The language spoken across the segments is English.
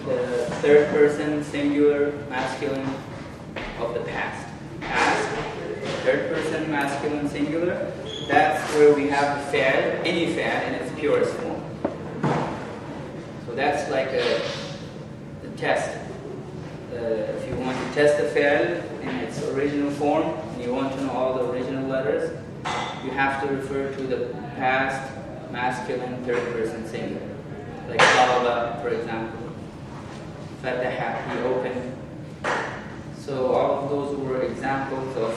the third person singular masculine of the past. Past, third person masculine singular. That's where we have the fi'l, any fi'l in its purest form. So that's like a test. If you want to test the fi'l in its original form, and you want to know all the original letters, you have to refer to the past masculine third person singular. Like Talaba, for example. Fataha, he opened. So all of those were examples of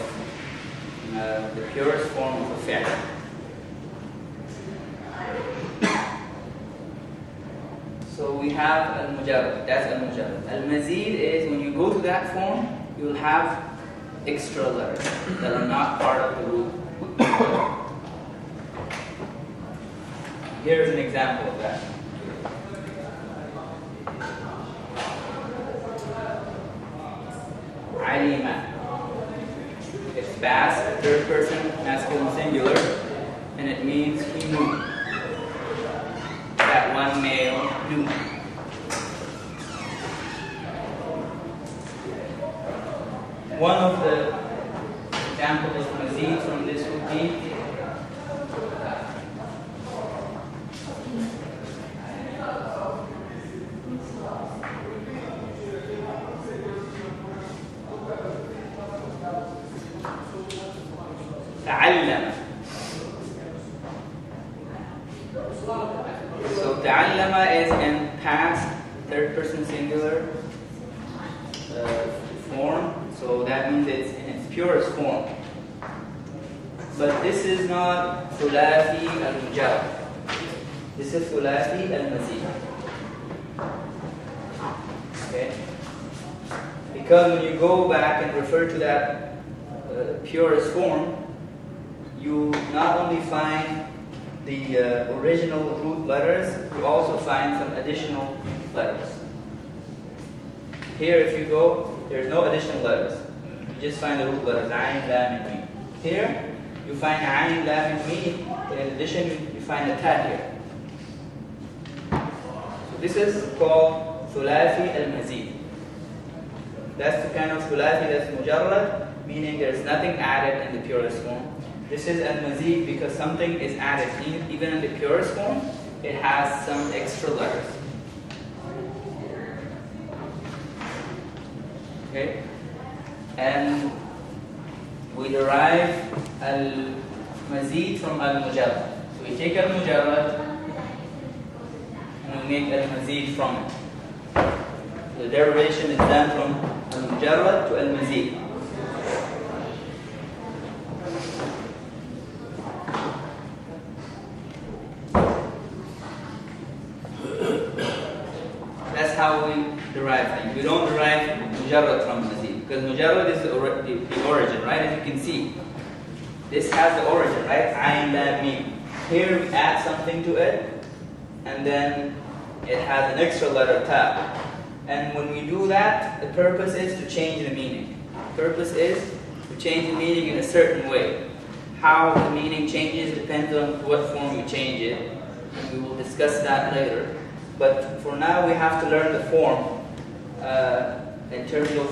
the purest form of a fi'l. So we have al-mujarrad, that's al-mujarrad. Al-mazid is when you go to that form, you'll have extra letters that are not part of the root. Here's an example of that. Alima. It's past, third person, masculine singular, and it means he knew. That one male knew. One of the examples of mazid from this would be تعلم. So ta'allama is in past third person singular form, so that means it's in its purest form. But this is not thulathi al-mujarrad. This is thulathi al-mazid. Okay? Because when you go back and refer to that purest form, you not only find the original root letters, you also find some additional letters. Here, if you go, there's no additional letters. You just find the root letters, ayn, lam, and mim. Here, you find ayn, lam, and mim, but in addition, you find the ta here. So this is called thulathi al-mazid. That's the kind of thulathi that's mujarrad, meaning there's nothing added in the purest form. This is al-mazid because something is added. Even in the purest form, it has some extra letters. Okay? And we derive al-mazid from al-mujarrad. So we take al-mujarrad and we make al-mazid from it. The derivation is done from al-mujarrad to al-mazid. That's how we derive things. We don't derive mujarrad from mazid, because mujarrad is the origin, right? As you can see, this has the origin, right? Ayn, lam, mim. Here we add something to it, and then it has an extra letter ta. And when we do that, the purpose is to change the meaning. The purpose is to change the meaning in a certain way. How the meaning changes depends on what form you change it, and we will discuss that later. But for now, we have to learn the form in terms of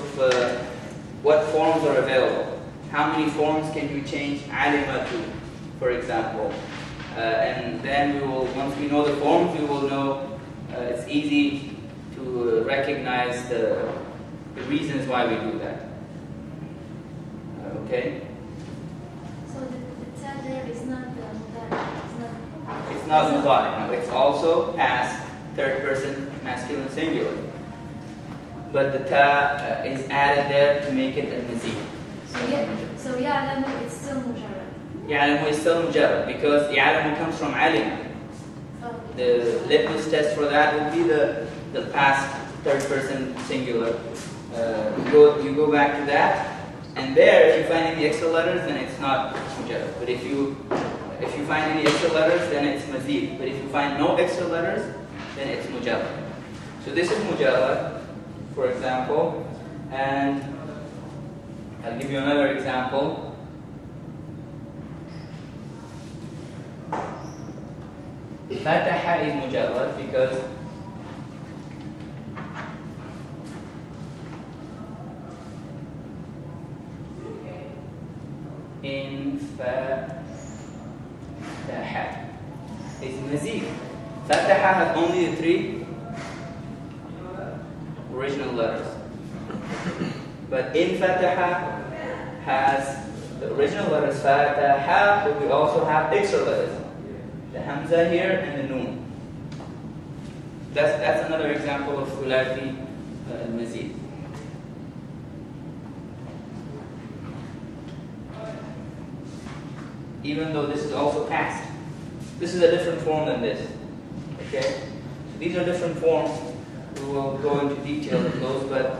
what forms are available. How many forms can you change alima to, for example? And then we will, once we know the forms, we will know it's easy to recognize the reasons why we do that. Okay? So the ta there is not the mudari. It's not mudari. No, it's also past third person masculine singular. But the ta is added there to make it al-mazid. So ya'lamu is still mujarrad. Ya'lamu is still mujarrad because ya'lamu comes from alima. The litmus test for that would be the past third person singular. You go back to that, and there if you find any extra letters, then it's not mujarrad. But if you find any extra letters, then it's mazid. But if you find no extra letters, then it's mujarrad. So this is mujarrad, for example, and I'll give you another example. Fataha is mujarrad because انفتح is مزيد. فتح has only the 3 original letters. But انفتح has the original letters فتح, but we also have extra letters. The hamza here and the noon. That's another example of ثلاثي المزيد. Even though this is also past. This is a different form than this. Okay? So these are different forms. We will go into detail of those, but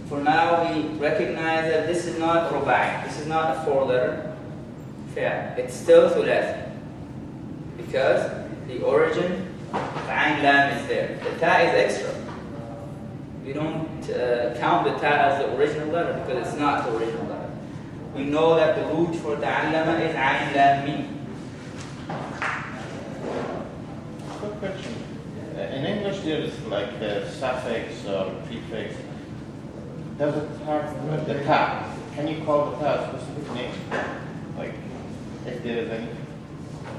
for now we recognize that this is not rubai. This is not a 4-letter fa. It's still thulathi. Because the origin of ayn lam is there. The ta is extra. We don't count the ta as the original letter because it's not the original letter. We know that the root for ta'allama is ayn lam mim. Quick question. In English there is like a suffix or prefix. Does it have the ta? Can you call the ta a specific name? Like, if there is any?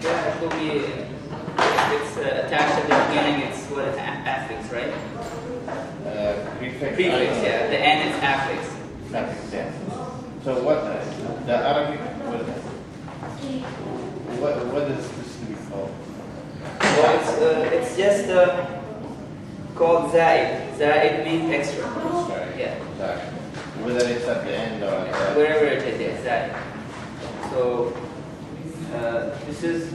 Yeah, it will be, it's attached at the beginning, it's what is affix, right? Prefix. Prefix, yeah. The end is affix. Suffix, yeah. So what, the Arabic, what is this to be called? Well, it's just called zaid. Zaid means extra. Yeah. Exactly. Whether it's at the end or at the Wherever it is, yeah, zaid. So this is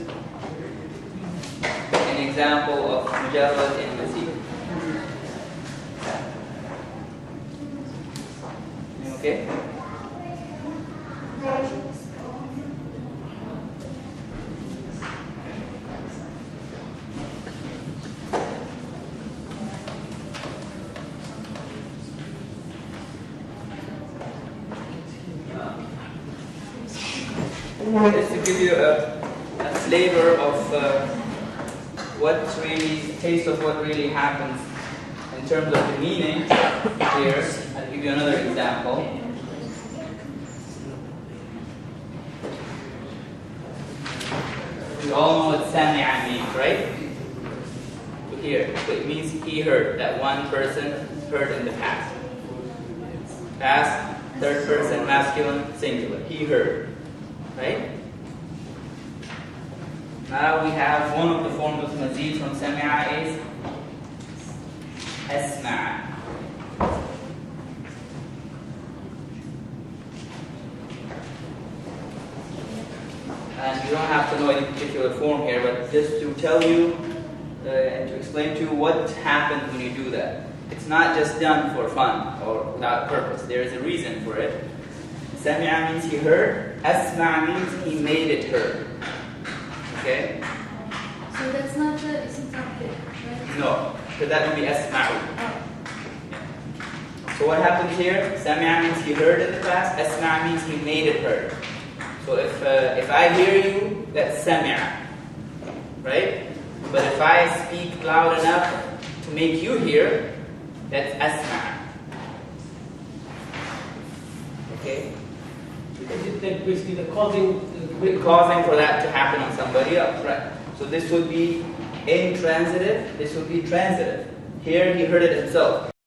an example of mujarrad in mazid. Okay? Just to give you a flavor of taste of what really happens in terms of the meaning here, I'll give you another example. We all know what sami'a means, right? So here, so it means he heard, that one person heard in the past. Past, third person, masculine, singular. He heard. Right? Now we have one of the forms of mazid from sami'a is asma'. And you don't have to know any particular form here, but just to tell you and to explain to you what happens when you do that. It's not just done for fun or without purpose. There is a reason for it. Sami'a means he heard. Asma' means he made it heard. Okay? So that's not the isn't something, right? No, because that would be asma'u. Oh. So what happens here? Sami'a means he heard in the past. Asma' means he made it heard. So if I hear you, that's sami'a. Right? But if I speak loud enough to make you hear, that's asma'. Okay? Basically, the causing For that to happen on somebody else, right? So this would be intransitive, this would be transitive. Here he heard it himself.